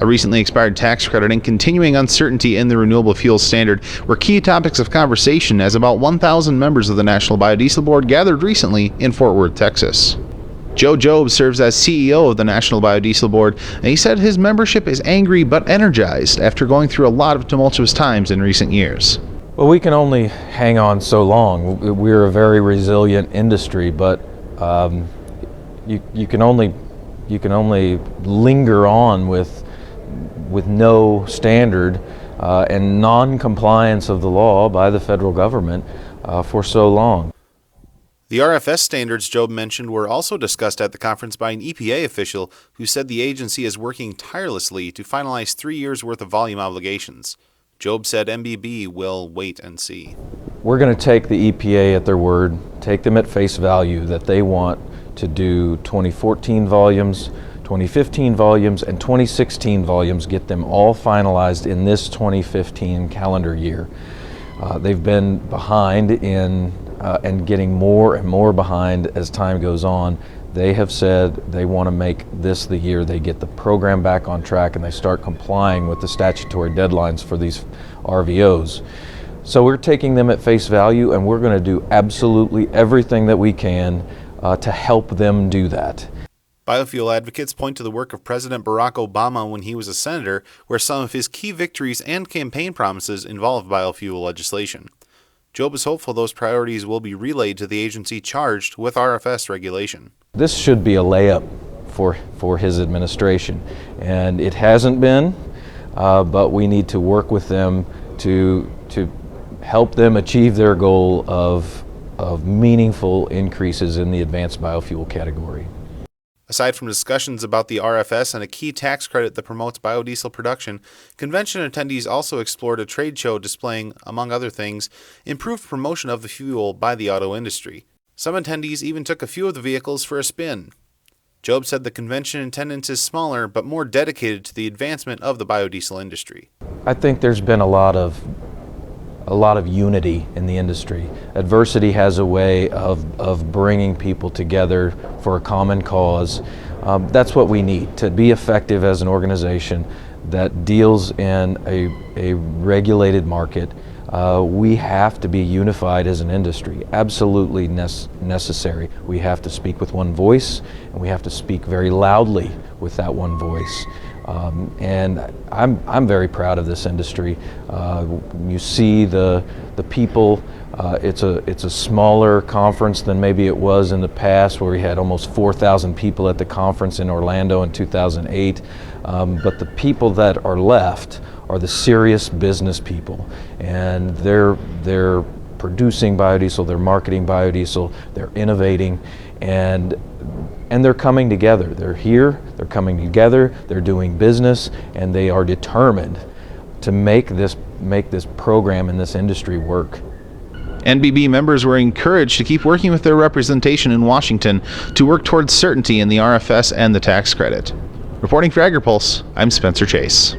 A recently expired tax credit and continuing uncertainty in the Renewable Fuels Standard were key topics of conversation as about 1,000 members of the National Biodiesel Board gathered recently in Fort Worth, Texas. Jobe serves as CEO of the National Biodiesel Board, and he said his membership is angry but energized after going through a lot of tumultuous times in recent years. Well, we can only hang on so long. We're a very resilient industry, but you can only linger on with no standard and non-compliance of the law by the federal government for so long. The RFS standards Jobe mentioned were also discussed at the conference by an EPA official who said the agency is working tirelessly to finalize 3 years' worth of volume obligations. Jobe said NBB will wait and see. We're going to take the EPA at their word, take them at face value that they want to do 2014 volumes, 2015 volumes, and 2016 volumes, get them all finalized in this 2015 calendar year. They've been behind and getting more and more behind as time goes on. They have said they want to make this the year they get the program back on track and they start complying with the statutory deadlines for these RVOs. So we're taking them at face value, and we're going to do absolutely everything that we can to help them do that. Biofuel advocates point to the work of President Barack Obama when he was a senator, where some of his key victories and campaign promises involved biofuel legislation. Jobe is hopeful those priorities will be relayed to the agency charged with RFS regulation. This should be a layup for his administration, and it hasn't been, but we need to work with them to help them achieve their goal of meaningful increases in the advanced biofuel category. Aside from discussions about the RFS and a key tax credit that promotes biodiesel production, convention attendees also explored a trade show displaying, among other things, improved promotion of the fuel by the auto industry. Some attendees even took a few of the vehicles for a spin. Jobe said the convention attendance is smaller but more dedicated to the advancement of the biodiesel industry. I think there's been a lot of unity in the industry. Adversity has a way of bringing people together for a common cause. That's what we need to be effective as an organization that deals in a regulated market. We have to be unified as an industry, absolutely necessary. We have to speak with one voice, and we have to speak very loudly with that one voice. And I'm very proud of this industry. You see the people. It's a smaller conference than maybe it was in the past, where we had almost 4,000 people at the conference in Orlando in 2008. But the people that are left are the serious business people, and they're producing biodiesel, they're marketing biodiesel, they're innovating, and they're coming together. They're here, they're coming together, they're doing business, and they are determined to make this program in this industry work. NBB members were encouraged to keep working with their representation in Washington to work towards certainty in the RFS and the tax credit. Reporting for Agri-Pulse, I'm Spencer Chase.